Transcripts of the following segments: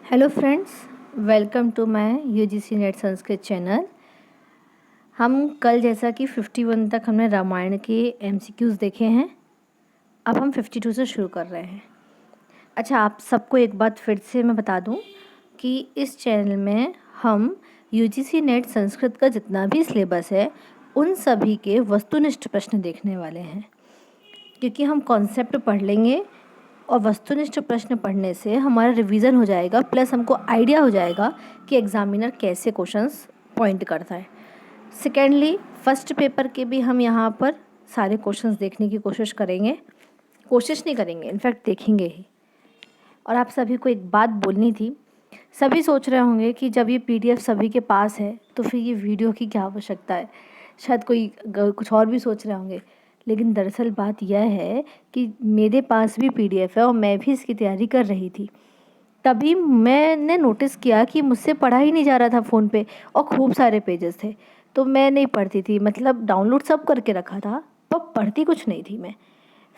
Hello friends, welcome to my UGC NET Sanskrit channel. हम कल जैसा कि 51 तक हमने रामायण के एमसीक्यूज़ देखे हैं। अब हम 52 से शुरू कर रहे हैं। अच्छा, आप सबको एक बात फिर से मैं बता दूं कि इस चैनल में हम यूजीसी नेट संस्कृत का जितना भी सिलेबस है उन सभी के वस्तुनिष्ठ प्रश्न देखने वाले हैं, क्योंकि हम कॉन्सेप्ट पढ़ लेंगे और वस्तुनिष्ठ प्रश्न पढ़ने से हमारा रिवीजन हो जाएगा, प्लस हमको आइडिया हो जाएगा कि एग्जामिनर कैसे क्वेश्चंस पॉइंट करता है। सेकेंडली, फर्स्ट पेपर के भी हम यहाँ पर सारे क्वेश्चंस देखने की कोशिश नहीं करेंगे, इनफैक्ट देखेंगे ही। और आप सभी को एक बात बोलनी थी। सभी सोच रहे होंगे कि जब ये पीडीएफ सभी के पास है तो फिर ये वीडियो की क्या आवश्यकता है। शायद कोई कुछ और भी सोच रहे होंगे, लेकिन दरअसल बात यह है कि मेरे पास भी पीडीएफ है और मैं भी इसकी तैयारी कर रही थी। तभी मैंने नोटिस किया कि मुझसे पढ़ा ही नहीं जा रहा था फ़ोन पे, और खूब सारे पेजेस थे। तो मैं नहीं पढ़ती थी, मतलब डाउनलोड सब करके रखा था, पर पढ़ती कुछ नहीं थी मैं।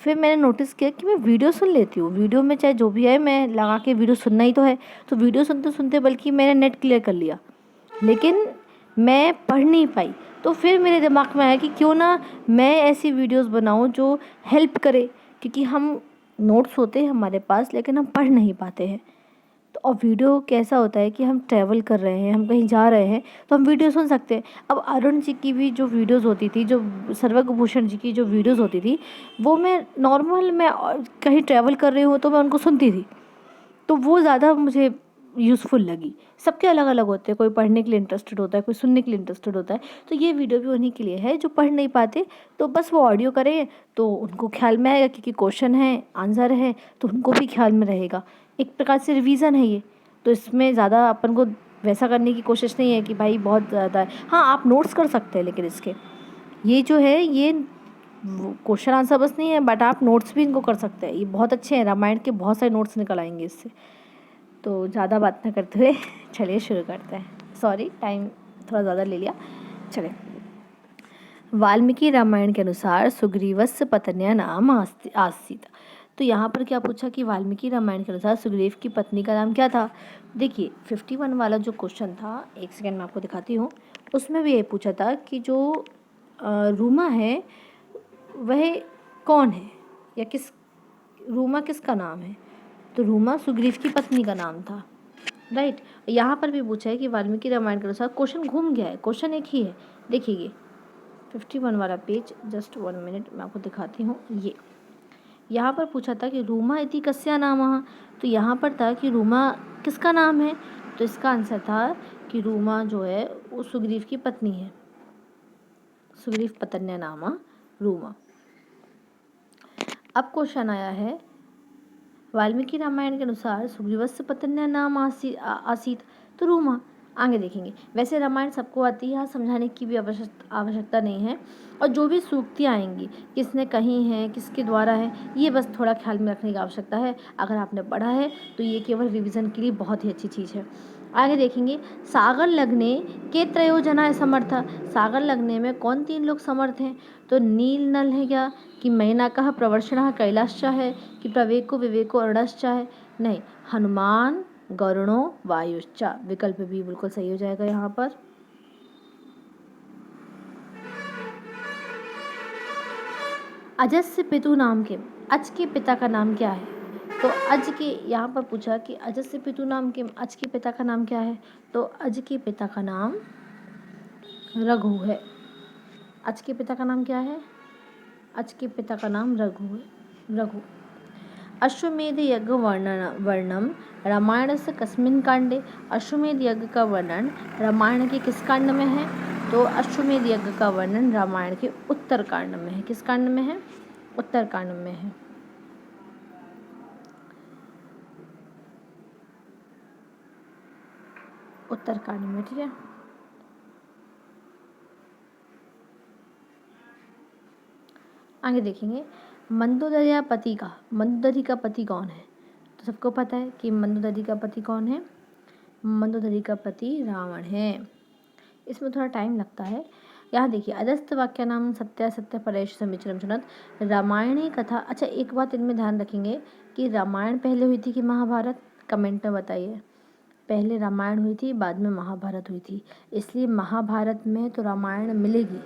फिर मैंने नोटिस किया कि मैं वीडियो सुन लेती हूँ। वीडियो में चाहे जो भी है, मैं लगा के वीडियो सुनना ही तो है। तो वीडियो सुनते सुनते बल्कि मैंने नेट क्लियर कर लिया, लेकिन मैं पढ़ नहीं पाई। तो फिर मेरे दिमाग में आया कि क्यों ना मैं ऐसी वीडियोस बनाऊं जो हेल्प करे, क्योंकि हम नोट्स होते हैं हमारे पास लेकिन हम पढ़ नहीं पाते हैं। तो और वीडियो कैसा होता है कि हम ट्रैवल कर रहे हैं, हम कहीं जा रहे हैं, तो हम वीडियो सुन सकते हैं। अब अरुण जी की भी जो वीडियोस होती थी, जो सर्वज्ञभूषण जी की जो वीडियोस होती थी, वो मैं नॉर्मल मैं कहीं ट्रैवल कर रही हूँ तो मैं उनको सुनती थी। तो वो ज़्यादा मुझे यूज़फुल लगी। सबके अलग अलग होते हैं, कोई पढ़ने के लिए इंटरेस्टेड होता है, कोई सुनने के लिए इंटरेस्टेड होता है। तो ये वीडियो भी उन्हीं के लिए है जो पढ़ नहीं पाते, तो बस वो ऑडियो करें तो उनको ख्याल में आएगा, क्योंकि क्वेश्चन है, आंसर है, तो उनको भी ख्याल में रहेगा। एक प्रकार से रिवीजन है ये। तो इसमें ज़्यादा अपन को वैसा करने की कोशिश नहीं है कि भाई बहुत ज़्यादा है। हाँ, आप नोट्स कर सकते हैं, लेकिन इसके ये जो है ये क्वेश्चन आंसर बस नहीं है, बट आप नोट्स भी इनको कर सकते हैं। ये बहुत अच्छे हैं, रामायण के बहुत सारे नोट्स निकल आएंगे इससे। तो ज़्यादा बात ना करते हुए चलिए शुरू करते हैं। सॉरी, टाइम थोड़ा ज़्यादा ले लिया। चलिए, वाल्मीकि रामायण के अनुसार सुग्रीवस्य पत्न्या नाम आसीत। तो यहाँ पर क्या पूछा कि वाल्मीकि रामायण के अनुसार सुग्रीव की पत्नी का नाम क्या था। देखिए, 51 वाला जो क्वेश्चन था, एक सेकेंड मैं आपको दिखाती हूँ, उसमें भी ये पूछा था कि जो रूमा है वह कौन है, या रूमा किसका नाम है। तो रूमा सुग्रीव की पत्नी का नाम था, राइट। यहाँ पर भी पूछा है कि वाल्मीकि रामायण के अनुसार, क्वेश्चन घूम गया है, क्वेश्चन एक ही है। देखिए 51 वाला पेज, जस्ट 1 मिनट मैं आपको दिखाती हूँ। ये यहाँ पर पूछा था कि रूमा इति कस्या नामः। तो यहाँ पर था कि रूमा किसका नाम है, तो इसका आंसर था कि रूमा जो है वो सुग्रीव की पत्नी है। सुग्रीव पत्न्या नाम रूमा। अब क्वेश्चन आया है, वाल्मीकि रामायण के अनुसार सुग्रीवस्य पत्न्या नाम आसीत, तो रूमा। आगे देखेंगे। वैसे रामायण सबको आती है, यहाँ समझाने की भी आवश्यकता नहीं है। और जो भी सूक्तियाँ आएंगी, किसने कही हैं, किसके द्वारा है, ये बस थोड़ा ख्याल में रखने की आवश्यकता है। अगर आपने पढ़ा है तो ये केवल रिवीजन के लिए बहुत ही अच्छी चीज़ है। आगे देखेंगे। सागर लगने के त्रयोजना समर्थ। सागर लगने में कौन 3 लोग समर्थ हैं। तो नील नल है क्या, कि मैनाकः प्रवर्षणः कैलाश्च है, कि प्रवेको विवेको अरुणश्च है। नहीं, हनुमान गरुणो वायुश्च। विकल्प भी बिल्कुल सही हो जाएगा यहाँ पर। अजस्य पितु नाम के, अज के पिता का नाम क्या है। तो अज के यहाँ पर पूछा कि अजस्य पितु नाम के, अज के पिता का नाम क्या है। तो अज के पिता का नाम रघु है। अज के पिता का नाम क्या है, अज के पिता का नाम रघु है, रघु। अश्वमेध यज्ञ वर्णम रामायण से कस्मिन कांडे। अश्वमेध यज्ञ का वर्णन रामायण के किस कांड में है। तो अश्वमेध यज्ञ का वर्णन रामायण के उत्तर कांड में है। किस कांड में है, उत्तर कांड में है। उत्तर कांड में, ठीक है। आगे देखेंगे। मंदोदरी का पति कौन है। तो सबको पता है कि मंदोदरी का पति कौन है। मंदोदरी का पति रावण है। इसमें थोड़ा टाइम लगता है। यहाँ देखिए, अजस्त वाक्य नाम सत्य सत्य परेश समीचरम चुनत। रामायणी कथा। अच्छा, एक बात इनमें ध्यान रखेंगे कि रामायण पहले हुई थी कि महाभारत, कमेंट में बताइए। पहले रामायण हुई थी, बाद में महाभारत हुई थी, इसलिए महाभारत में तो रामायण मिलेगी,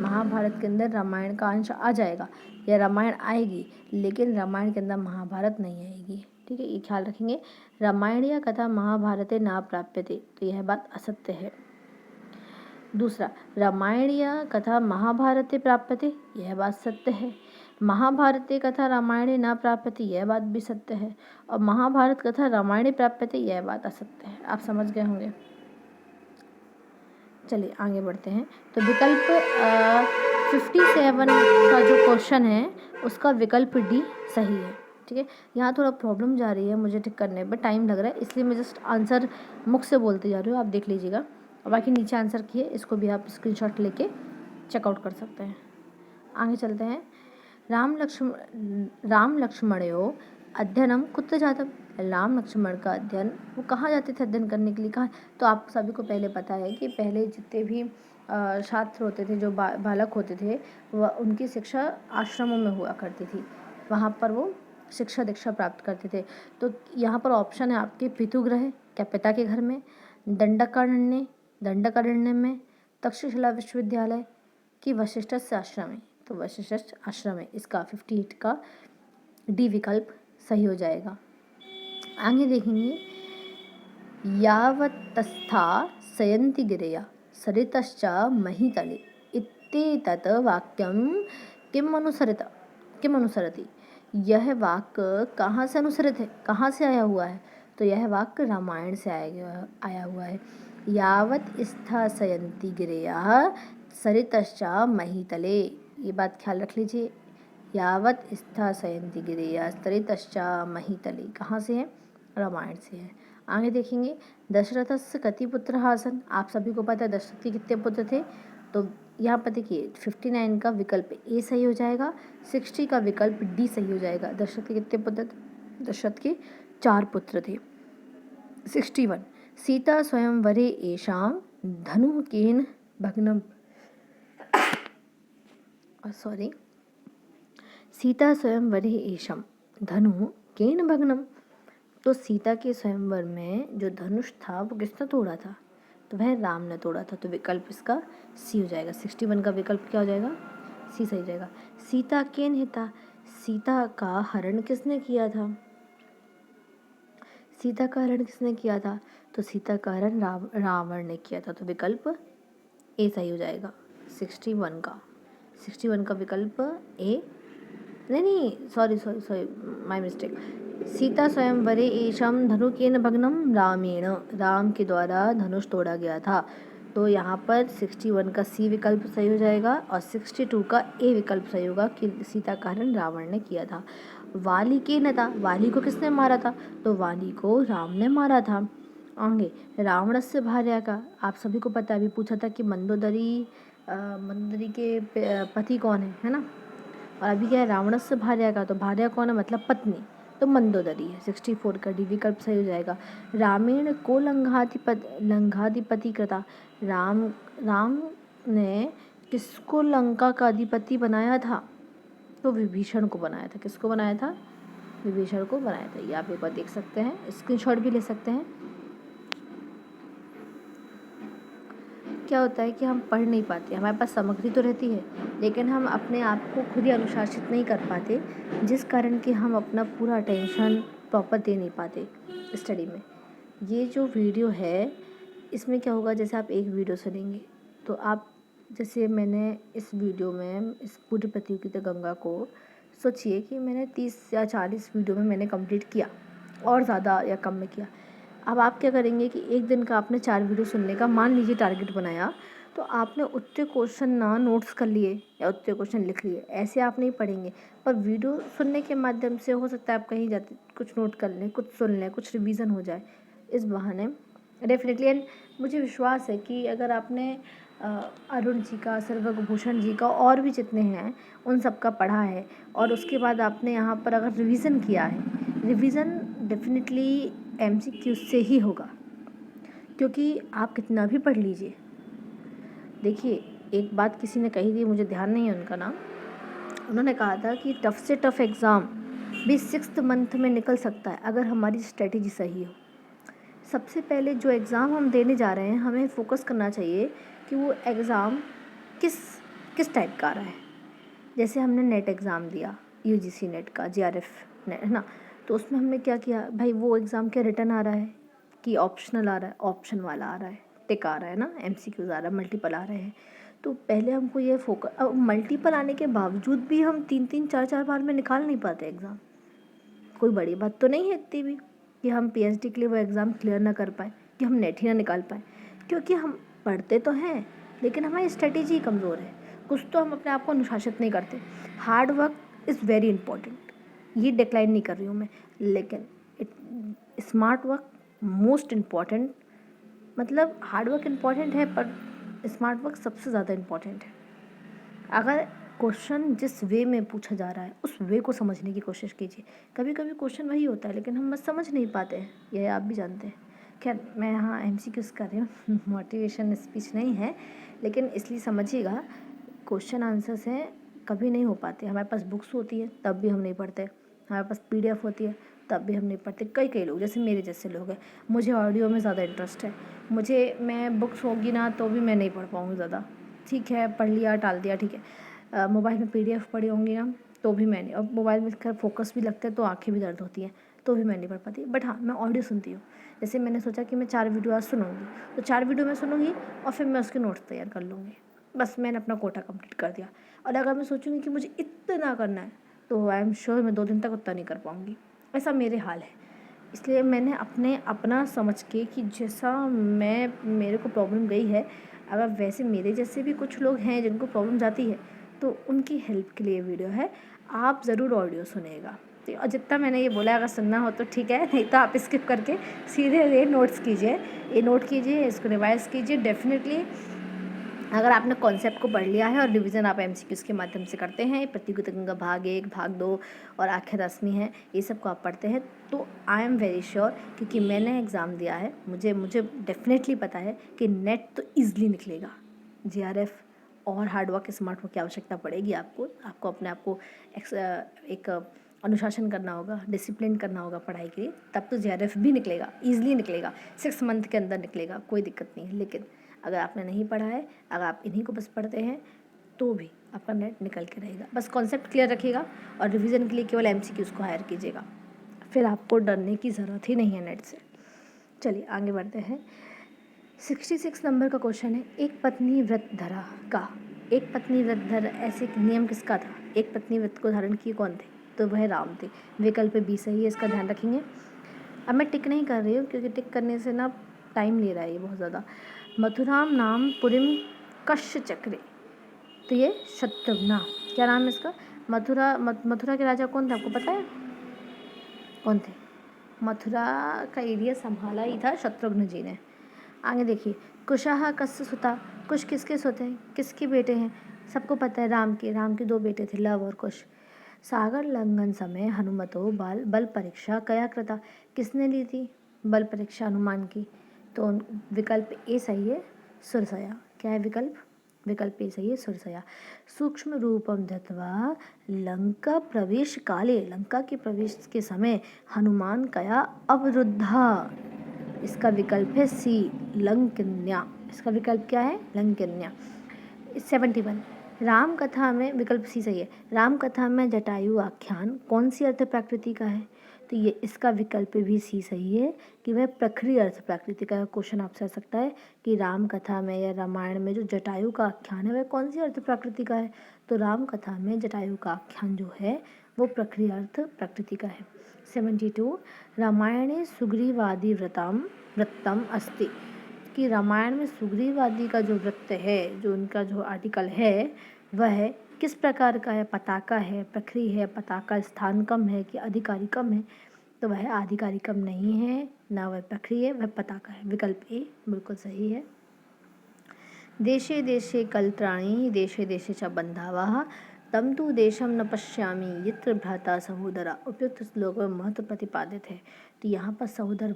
महाभारत के अंदर रामायण का अंश आ जाएगा या रामायण आएगी, लेकिन रामायण के अंदर महाभारत नहीं आएगी। ठीक है, ये ख्याल रखेंगे। रामायणीय कथा महाभारते न प्राप्यते, तो यह बात असत्य है। दूसरा, रामायणीय कथा महाभारते प्राप्यते, यह बात सत्य है। महाभारते कथा रामायणे न प्राप्यते, यह बात भी सत्य है। और महाभारत कथा रामायणे प्राप्यते, यह बात असत्य है। आप समझ गए होंगे। चलिए आगे बढ़ते हैं। तो विकल्प 57 का जो क्वेश्चन है उसका विकल्प डी सही है। ठीक है, यहाँ थोड़ा प्रॉब्लम जा रही है मुझे ठीक करने में, टाइम लग रहा है, इसलिए मैं जस्ट आंसर मुख से बोलते जा रही हूँ, आप देख लीजिएगा। और बाकी नीचे आंसर किए, इसको भी आप स्क्रीनशॉट लेके चेकआउट कर सकते हैं। आगे चलते हैं। राम लक्ष्मणयोः अध्ययनम कुत्र जातम, राम लक्ष्मण का अध्ययन वो कहाँ जाते थे अध्ययन करने के लिए, कहाँ? तो आप सभी को पहले पता है कि पहले जितने भी छात्र होते थे, जो बालक होते थे, वह उनकी शिक्षा आश्रमों में हुआ करती थी, वहाँ पर वो शिक्षा दीक्षा प्राप्त करते थे। तो यहाँ पर ऑप्शन है आपके पितृगृह, क्या पिता के घर में, दंडकारण्य में, तक्षशिला विश्वविद्यालय की वशिष्ठ आश्रम में। तो वशिष्ठ आश्रम है, इसका 58 का डी विकल्प सही हो जाएगा। आगे देखेंगे। यावत्तस्था शयन्ति गिरया सरितश्च महीतले इत्येतत् वाक्यं किम अनुसरति, यह वाक्य कहाँ से अनुसरित है, कहाँ से आया हुआ है? तो यह वाक्य रामायण से आया हुआ है। यावत् स्था शयन्ति गिरया सरितश्च महीतले, ये बात ख्याल रख लीजिए। यावत् स्था शयन्ति गिरया सरितश्च महीतले कहाँ से है? रामायण से है। आगे देखेंगे। दशरथस्य कति पुत्रः आसन्, आप सभी को पता है दशरथ के कितने पुत्र थे। तो यहाँ पर देखिए 59 का विकल्प ए सही हो जाएगा, 60 का विकल्प डी सही हो जाएगा। दशरथ के कितने पुत्र थे? दशरथ के 4 पुत्र थे। 61, सीता स्वयंवरे येषां धनुः केन भग्नम, सीता स्वयंवरे येषां धनुः केन भग्नम, तो सीता के स्वयंवर में जो धनुष था वो किसने तोड़ा था? तो वह राम ने तोड़ा था। तो विकल्प इसका सी हो जाएगा। 61 का विकल्प क्या हो जाएगा? सी सही हो जाएगा। सीता केन हिता, सीता का हरण किसने किया था? सीता का हरण किसने किया था? तो सीता का हरण रावण ने किया था। तो विकल्प ए सही हो जाएगा 61 का विकल्प ए, नहीं सॉरी माय मिस्टेक। सीता स्वयंवरे येषां धनुः केन भग्नम, रामेण, राम के द्वारा धनुष तोड़ा गया था। तो यहाँ पर 61 का सी विकल्प सही हो जाएगा और 62 का ए विकल्प सही होगा कि सीता का हरण रावण ने किया था। वाली केन था, वाली को किसने मारा था? तो वाली को राम ने मारा था। आगे रावणस्य भार्या का, आप सभी को पता है, अभी पूछा था कि मंदोदरी के पति कौन है ना? और अभी क्या है? रावणस्य भार्या का, तो भार्या कौन है? मतलब पत्नी, तो मंदोदरी है। 64 का डी विकल्प सही हो जाएगा। रामेण को लंकाधिपति कृता, राम ने किसको लंका का अधिपति बनाया था? तो विभीषण को बनाया था। किसको बनाया था? विभीषण को बनाया था। ये आप एक बार देख सकते हैं, स्क्रीनशॉट भी ले सकते हैं। क्या होता है कि हम पढ़ नहीं पाते, हमारे पास सामग्री तो रहती है लेकिन हम अपने आप को खुद ही अनुशासित नहीं कर पाते, जिस कारण कि हम अपना पूरा अटेंशन प्रॉपर दे नहीं पाते स्टडी में। ये जो वीडियो है इसमें क्या होगा, जैसे आप एक वीडियो सुनेंगे तो आप, जैसे मैंने इस वीडियो में इस पूरी प्रतियोगिता गंगा को सोचिए कि मैंने 30 या 40 वीडियो में मैंने कंप्लीट किया और ज़्यादा या कम में किया। अब आप क्या करेंगे कि एक दिन का आपने 4 वीडियो सुनने का मान लीजिए टारगेट बनाया, तो आपने उतने क्वेश्चन ना नोट्स कर लिए या उतने क्वेश्चन लिख लिए, ऐसे आप नहीं पढ़ेंगे। पर वीडियो सुनने के माध्यम से हो सकता है आप कहीं जाते कुछ नोट कर लें, कुछ सुन लें, कुछ रिवीजन हो जाए इस बहाने डेफिनेटली। एंड मुझे विश्वास है कि अगर आपने अरुण जी का, सर्वभूषण जी का और भी जितने हैं उन सब का पढ़ा है और उसके बाद आपने यहाँ पर अगर रिवीजन किया है, रिवीजन डेफिनेटली MCQ से ही होगा, क्योंकि आप कितना भी पढ़ लीजिए। देखिए एक बात किसी ने कही थी, मुझे ध्यान नहीं है उनका नाम, उन्होंने कहा था कि टफ़ से टफ़ एग्ज़ाम भी 6th मंथ में निकल सकता है अगर हमारी स्ट्रेटेजी सही हो। सबसे पहले जो एग्ज़ाम हम देने जा रहे हैं हमें फ़ोकस करना चाहिए कि वो एग्ज़ाम किस किस टाइप का आ रहा है। जैसे हमने नेट एग्ज़ाम दिया, यूजीसी नेट का, जेआरएफ नेट, है ना। तो उसमें हमने क्या किया भाई, वो एग्ज़ाम क्या रिटन आ रहा है कि ऑप्शनल आ रहा है, ऑप्शन वाला आ रहा है, टिक आ रहा है ना, एमसीक्यूज़ आ रहा है, मल्टीपल आ रहे हैं। तो पहले हमको ये फोकस, अब मल्टीपल आने के बावजूद भी हम 3-3 4-4 बार में निकाल नहीं पाते एग्ज़ाम। कोई बड़ी बात तो नहीं है इतनी भी कि हम पीएचडी के लिए वो एग्ज़ाम क्लियर ना कर पाएँ, कि हम नेट ही ना निकाल पाएँ, क्योंकि हम पढ़ते तो हैं लेकिन हमारी स्ट्रेटेजी कमज़ोर है। कुछ तो हम अपने आप को अनुशासित नहीं करते। Hard work is very important, ये डिक्लाइन नहीं कर रही हूँ मैं, लेकिन स्मार्ट वर्क मोस्ट इम्पॉर्टेंट। मतलब हार्ड वर्क इम्पॉर्टेंट है पर स्मार्ट वर्क सबसे ज़्यादा इम्पॉर्टेंट है। अगर क्वेश्चन जिस वे में पूछा जा रहा है उस वे को समझने की कोशिश कीजिए। कभी कभी क्वेश्चन वही होता है लेकिन हम बस समझ नहीं पाते हैं, यह आप भी जानते हैं। खैर, मैं यहाँ एमसीक्यूज़ कर रही हूँ मोटिवेशन स्पीच नहीं है, लेकिन इसलिए समझिएगा, क्वेश्चन आंसर्स हैं कभी नहीं हो पाते। हमारे पास बुक्स होती है तब भी हम नहीं पढ़ते, हमारे पास पीडीएफ होती है तब भी हम नहीं पढ़ते। कई कई लोग, जैसे मेरे जैसे लोग हैं, मुझे ऑडियो में ज़्यादा इंटरेस्ट है, मैं बुक्स होगी ना तो भी मैं नहीं पढ़ पाऊँगी ज़्यादा। ठीक है, पढ़ लिया, टाल दिया, ठीक है। मोबाइल में पीडीएफ पढ़ी होंगी ना तो भी मैं नहीं, और मोबाइल में खैर फोकस भी लगता है तो आंखें भी दर्द होती हैं, तो भी मैं नहीं पढ़ पाती। बट हाँ, मैं ऑडियो सुनती हूँ। जैसे मैंने सोचा कि मैं 4 वीडियो आज सुनूँगी, तो 4 वीडियो मैं सुनूँगी और फिर मैं उसके नोट्स तैयार कर लूँगी। बस मैंने अपना कोटा कंप्लीट कर दिया। और अगर मैं सोचूँगी कि मुझे इतना करना है तो आई एम श्योर मैं 2 दिन तक उतना नहीं कर पाऊँगी। ऐसा मेरे हाल है। इसलिए मैंने अपना समझ के कि जैसा मेरे को प्रॉब्लम गई है, अगर वैसे मेरे जैसे भी कुछ लोग हैं जिनको प्रॉब्लम जाती है तो उनकी हेल्प के लिए वीडियो है। आप ज़रूर ऑडियो सुनिएगा, और जितना मैंने ये बोला अगर सुनना हो तो ठीक है, नहीं तो आप स्किप करके सीधे ये नोट्स कीजिए, ये नोट कीजिए, इसको रिवाइज़ कीजिए। डेफिनेटली अगर आपने कॉन्सेप्ट को पढ़ लिया है और रिवीजन आप एमसीक्यूज़ के माध्यम से करते हैं, प्रतियोगिता भाग 1, भाग 2 और आखिर 10वीं है, ये सब को आप पढ़ते हैं, तो आई एम वेरी श्योर, क्योंकि मैंने एग्ज़ाम दिया है, मुझे डेफिनेटली पता है कि नेट तो ईज़िली निकलेगा। जेआरएफ और हार्ड वर्क, स्मार्ट वर्क की आवश्यकता पड़ेगी आपको अपने आप को एक अनुशासन करना होगा, डिसिप्लिन करना होगा पढ़ाई के लिए, तब तो जेआरएफ भी निकलेगा, ईज़िली निकलेगा, 6 मंथ के अंदर निकलेगा, कोई दिक्कत नहीं है। लेकिन अगर आपने नहीं पढ़ा है, अगर आप इन्हीं को बस पढ़ते हैं, तो भी आपका नेट निकल के रहेगा। बस कॉन्सेप्ट क्लियर रखिएगा और रिवीजन के लिए केवल एमसीक्यूज़ को हायर कीजिएगा, फिर आपको डरने की ज़रूरत ही नहीं है नेट से। चलिए आगे बढ़ते हैं। 66 नंबर का क्वेश्चन है, एक पत्नी व्रत धर ऐसे नियम किसका था? एक पत्नी व्रत को धारण किए कौन थे? तो वह राम थे। विकल्प बी सही है, इसका ध्यान रखेंगे। अब मैं टिक नहीं कर रही हूँ क्योंकि टिक करने से ना टाइम ले रहा है ये बहुत ज़्यादा। मथुराम नाम पुरीम कश्य चक्रे, तो ये शत्रुघ्न, क्या नाम है इसका? मथुरा के राजा कौन थे, आपको पता है कौन थे? मथुरा का एरिया संभाला ही था शत्रुघ्न जी ने। आगे देखिए, कुशः कस्य सुता, कुश किसके सुते हैं, किसके बेटे हैं? सबको पता है, राम के 2 बेटे थे, लव और कुश। सागर लंघन समय हनुमतो बल परीक्षा कया कृता, किसने ली थी बल परीक्षा? हनुमान की। तो विकल्प ए सही है, सुरसया। क्या है विकल्प? विकल्प ए सही है, सुरसया। सूक्ष्म रूपम धृत्वा लंका प्रवेश काले, लंका के प्रवेश के समय हनुमान कया अवरुद्धा, इसका विकल्प है सी, लंकिन्या। इसका विकल्प क्या है? लंकिन्या। 71 राम कथा में, विकल्प सी सही है, राम कथा में जटायु आख्यान कौन सी अर्थ प्रकृति का है? तो ये इसका विकल्प भी सी सही है कि वह प्रखरी अर्थ प्रकृति का। क्वेश्चन आपसे आ सकता है कि राम कथा में या रामायण में जो जटायु का आख्यान है वह कौन सी अर्थ प्रकृति का है? तो राम कथा में जटायु का आख्यान जो है वो प्रखरी अर्थ प्रकृति का है। 72 रामायणे सुग्रीवादि वृत्तम अस्ति, कि रामायण में सुग्रीवादि का जो वृत्त है, जो उनका जो आर्टिकल है, वह किस प्रकार का है? पताका है, प्रखरी है, पताका स्थान कम है कि अधिकारी कम है? तो वह आधिकारी कम नहीं है, ना वह प्रखरी है, वह पताका है। विकल्प ए बिल्कुल सही है। देशे देशे कलत्राणी देशे देशे च बंधावा तम तु देशम न पश्यामि यत्र भ्राता सहोदरा, उपयुक्त श्लोक में महत्व प्रतिपादित है। तो यहाँ पर सहोदर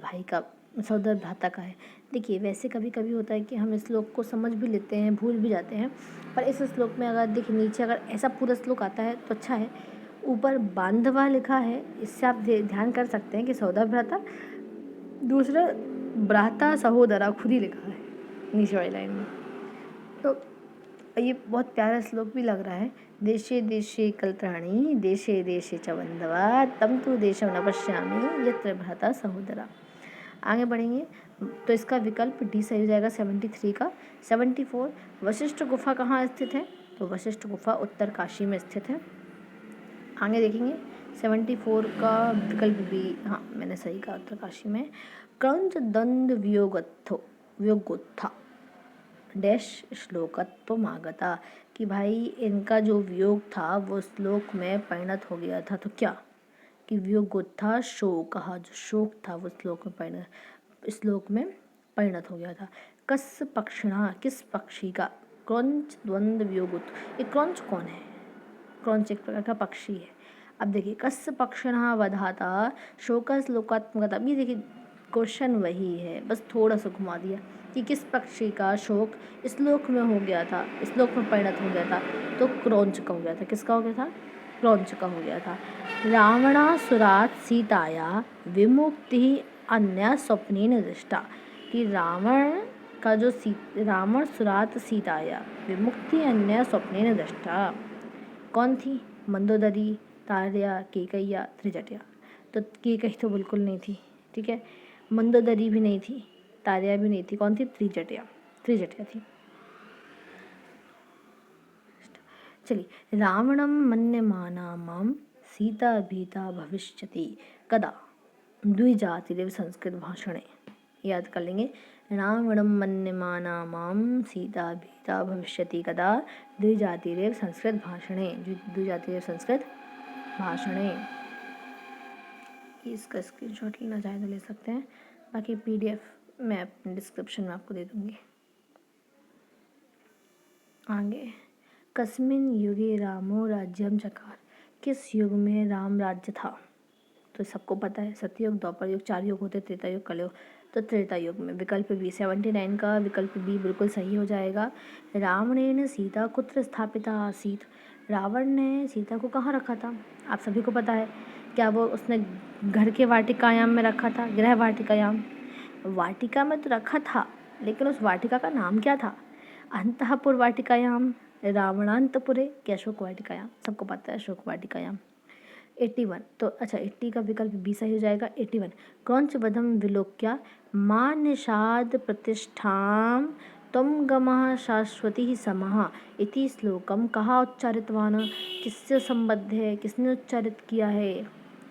भ्राता का है। देखिए, वैसे कभी कभी होता है कि हम इस श्लोक को समझ भी लेते हैं, भूल भी जाते हैं, पर इस श्लोक में अगर देखिए नीचे अगर ऐसा पूरा श्लोक आता है तो अच्छा है। ऊपर बांधवा लिखा है, इससे आप ध्यान कर सकते हैं कि सहोदर भ्राता। दूसरा भ्राता सहोदरा खुद ही लिखा है नीचे वाली लाइन में। तो ये बहुत प्यारा श्लोक भी लग रहा है। देशे देशे कलत्राणी देशे देशे च बंधवा तम तु देशम न पश्यामि यत्र भ्राता सहोदरा। आगे बढ़ेंगे तो इसका विकल्प डी सही हो जाएगा 73 का। 74 वशिष्ठ गुफा कहाँ स्थित है? तो वशिष्ठ गुफा उत्तर काशी में स्थित है। आगे देखेंगे 74 का विकल्प बी, हाँ मैंने सही कहा, उत्तर काशी में। क्रंच दंड वियोगोत्था डैश श्लोकत्व मागता, कि भाई इनका जो वियोग था वो श्लोक में परिणत हो गया था। तो क्या कि वियोगोत्था शोक, जो शोक था वो श्लोक में परिणत हो गया था। कस पक्षिणा, किस पक्षी का? क्रंच द्वंद वियोगोत्थ, ये क्रंच कौन है? क्रंच एक प्रकार का पक्षी है। अब देखिए कस पक्षिणा वधाता शोक श्लोकात्मकता, ये देखिए क्वेश्चन वही है, बस थोड़ा सा घुमा दिया कि किस पक्षी का शोक श्लोक में हो गया था, श्लोक में परिणत हो गया था। तो क्रौंच का हो गया था। किसका हो गया था? क्रौंच का हो गया था। रावणासुरात् सीताया विमुक्ति अन्य स्वप्नेन दृष्टा, कि रावण का जो रावण सुरात सीताया विमुक्ति अन्य स्वप्नेन दृष्टा कौन थी? मंदोदरी, तार्या, केकैया, त्रिजटिया। तो केकई तो बिल्कुल नहीं थी, ठीक है। मंदोदरी भी नहीं थी, तार्या भी नहीं थी, कौन थी? त्रिजटिया थी। चलिए, रावणं मन्यमाना मां सीता भीता भविष्यति कदा द्विजातिरेव संस्कृत भाषणे। याद कर लेंगे, रावणं मन्यमाना मां सीता भीता भविष्यति कदा द्विजातिरेव संस्कृत भाषणे। द्विजातिरेव संस्कृत भाषणे, इसका स्क्रीनशॉट लेना चाहे तो ले सकते हैं, बाकी PDF मैं अपने डिस्क्रिप्शन में आपको दे दूँगी। आगे, कस्मिन युगे रामो राज्यम चकार, किस युग में राम राज्य था? तो सबको पता है, सतयुग, द्वापर युग, 4 युग होते, त्रेता युग, कलयुग। तो त्रेता युग में। विकल्प बी 79 का विकल्प बी बिल्कुल सही हो जाएगा। रावणेन सीता कुत्र स्थापिता आसीत, रावण ने सीता को कहाँ रखा था? आप सभी को पता है, क्या वो उसने घर के वाटिकायाम में रखा था? गृह वाटिकायाम, वाटिका में तो रखा था, लेकिन उस वाटिका का नाम क्या था? अंतःपुर वाटिकायाम, रावणांतपुरे, क्या अशोक वाटिकायाम? सबको पता है अशोक वाटिकायाम। 81, तो अच्छा 80 का विकल्प बी सही हो जाएगा। 81 क्रौंच वधम विलोक्या मां निषाद प्रतिष्ठां त्वं गमः शाश्वती समः इति श्लोकम कहाँ उच्चारितवान? किससे संबद्ध है? किसने उच्चारित किया है?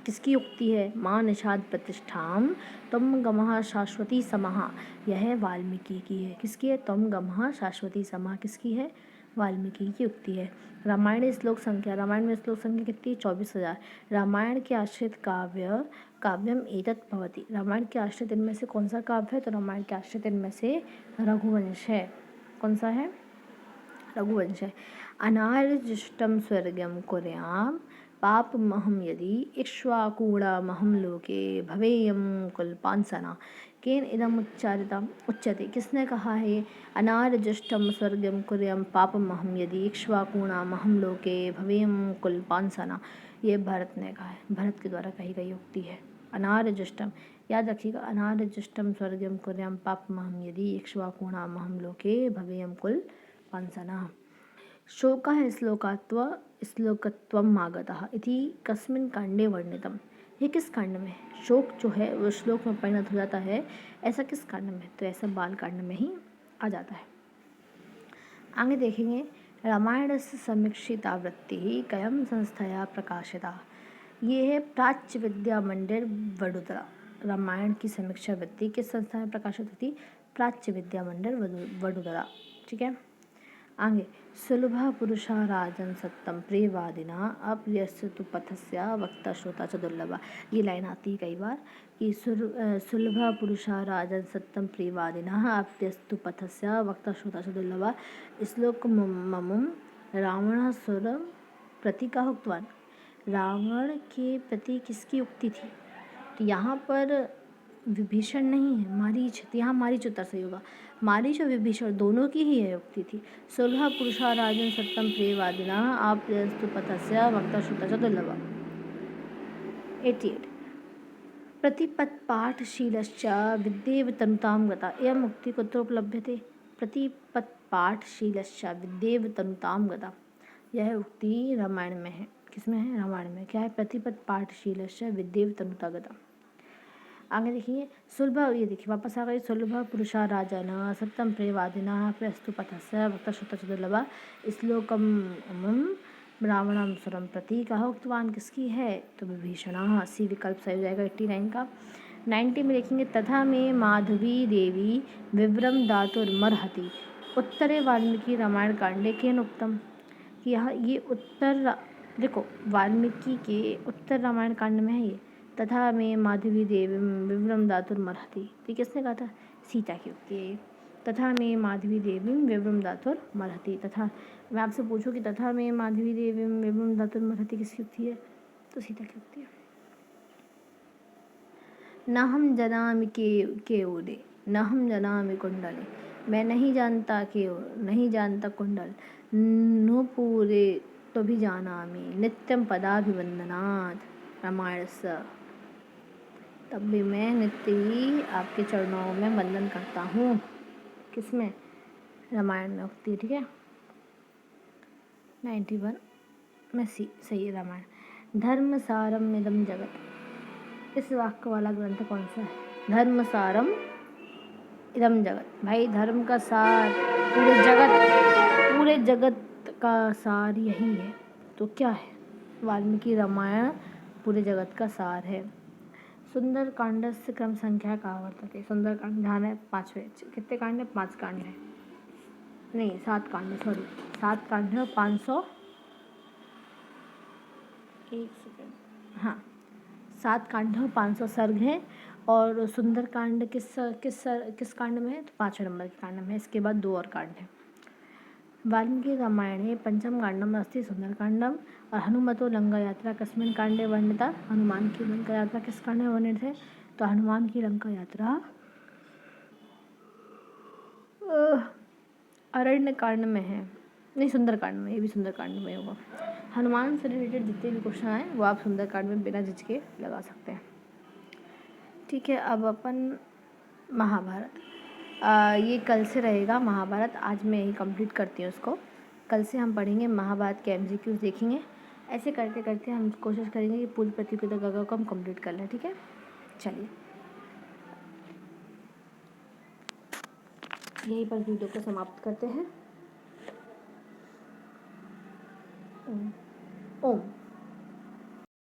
किसकी उक्ति है? मां निषाद प्रतिष्ठां त्वं गमः शाश्वती समः, यह वाल्मीकि की है। किसकी है? त्वं गमः शाश्वती समः किसकी है? वाल्मीकि की उक्ति है। रामायण श्लोक संख्या, रामायण में श्लोक संख्या कितनी? 24,000। रामायण के आश्रित काव्यम एतत् भवति, रामायण के आश्रित इनमें से कौन सा काव्य है? तो रामायण के आश्रित इनमें से रघुवंश है। कौन सा है? रघुवंश है। अनार्यजुष्टं स्वर्गं कुर्यां पापमहं यदि इक्ष्वाकुणामहं लोके भवेयं कुलपांसना, केन इदम उच्यते, किसने कहा है? अनार्यजुष्टं स्वर्गं कुर्यां पापमहं यदि इक्ष्वाकुणामहं लोके भवेयं कुलपांसना, ये भरत ने कहा है, भरत के द्वारा कही गई उक्ति है। अनार्यजुष्टम, याद रखिएगा, अनार्यजुष्टम स्वर्गं कुर्यां पापमहं यदि इक्ष्वाकुणामहं लोके भवेयं कुलपांसना। शोकः श्लोकत्वम् आगतः इति कस्मिन् काण्डे वर्णितम्, ये किस कांड में? शोक जो है वो श्लोक में परिणत हो जाता है, ऐसा किस कांड में? तो ऐसा बाल कांड में ही आ जाता है। आगे देखेंगे, रामायणस्य समीक्षितावृत्तिः कयं संस्थया प्रकाशिता, ये है प्राच्य विद्या मंदिर वडोदरा। रामायण की समीक्षा वृत्ति किस संस्था में प्रकाशित होती? प्राच्य विद्या मंदिर वडोदरा, ठीक है। आगे, सुलभ पुरुषा राजन सत्तम प्रियवादिना अप्रियस्तु पथस्य वक्ता श्रोता च दुर्लभा, ये लाइन आती है कई बार कि सुलभ पुरुषा राजन सत्तम प्रियवादिना अप्रियस्तु पथस्य वक्ता श्रोता च दुर्लभा, श्लोक ममुम रावणासुर प्रति का उक्तवान, रावण के प्रति किसकी उक्ति थी? तो यहाँ पर विभीषण नहीं है, मारीच, तो यहाँ मारीच उत्तर सही होगा। मारीच और विभीषण दोनों की ही है उक्ति थी। सुलभ पुरुषा राजन सत्तम प्रियवादिना आप्रियस्तु पथस्य वक्ता श्रुता च दुर्लभा। 88 प्रतिपत्पाठशीलश्च विद्येव तनुतां गता इयम् उक्तिः कुत्र उपलभ्यते? प्रतिपत्पाठशीलश्च विद्येव तनुतां गता, यह उक्ति रामायण में है। किसमें है? रामायण में। क्या है? प्रतिपत्पाठशीलश्च विद्येव तनुता गता। आगे देखिए सुलभ, ये देखिए वापस आ गई। सुलभ पुरुषा राजन सत्यम प्रियवादिना प्रस्तु पथस्य वक्तश्रुत दुर्लभ श्लोकम रावणासुरम प्रति कहा उक्तवान किसकी है? तो विभीषण। सी विकल्प सही हो जाएगा 89 का। 90 में देखेंगे तथा में माधवी देवी विवरम दातुर्मर्हति उत्तरे वाल्मीकि रामायण कांडे केन उत्तम। कि यहाँ ये उत्तर, देखो वाल्मीकि के उत्तर रामायण कांड में है ये। तथा में माधवी देवी विवरम दातुर्मर्हति, तो किसने कहा था? सीता की उक्ति है। तथा में माधवी देवी विवरम दातुर्मर्हति, तथा मैं आपसे पूछूं कि तथा में माधवी देवी विवरम दातुर्मर्हति किसकी उक्ति है? तो सीता की उक्ति है। न हम जनामि केओले न हम जनामि कुंडले, मैं नहीं जानता केओल, नहीं जानता कुंडल, नूपुरे तो भी जानामि नित्यम पदाभिवंदनात् रामायण से, तब भी मैं नित्य ही आपके चरणों में वंदन करता हूँ। किसमें? रामायण में उक्ति है। ठीक है 91 में सही है रामायण। धर्म सारम इदम जगत, इस वाक्य वाला ग्रंथ कौन सा है? धर्म सारम इदम जगत, भाई धर्म का सार पूरे जगत का सार यही है। तो क्या है? वाल्मीकि रामायण पूरे जगत का सार है। सुंदर कांडस्य क्रम संख्या का वर्तते, सुंदर कांड ध्यान है 5वें। कितने कांड है? 5 कांड है, नहीं 7 कांड है, सॉरी 7 कांड है और 500 एक सेकेंड, हाँ 7 कांड है और 500 सर्ग हैं। और सुंदर कांड किस कांड में है? तो 5वें नंबर के कांड में है। इसके बाद 2 और कांड है। वाल्मीकि रामायणे पंचम कांडम अस्ति सुंदरकांडम। और हनुमतो लंका यात्रा कस्मिन् कांडे वर्णिता, हनुमान की लंका यात्रा किस कांड में वर्णित है? तो हनुमान की लंका यात्रा अरण्य कांड में है, नहीं सुंदरकांड में, ये भी सुंदरकांड में होगा। हनुमान से रिलेटेड जितने भी क्वेश्चन आए वो आप सुंदरकांड में बिना झिझके लगा सकते हैं। ठीक है, अब अपन महाभारत, ये कल से रहेगा महाभारत, आज मैं यही कंप्लीट करती हूँ उसको। कल से हम पढ़ेंगे महाभारत के MCQs देखेंगे। ऐसे करते करते हम कोशिश करेंगे कि पूरी प्रतियोगिता को हम कंप्लीट कर लें। ठीक है, चलिए यहीं पर वीडियो को समाप्त करते हैं। ओम।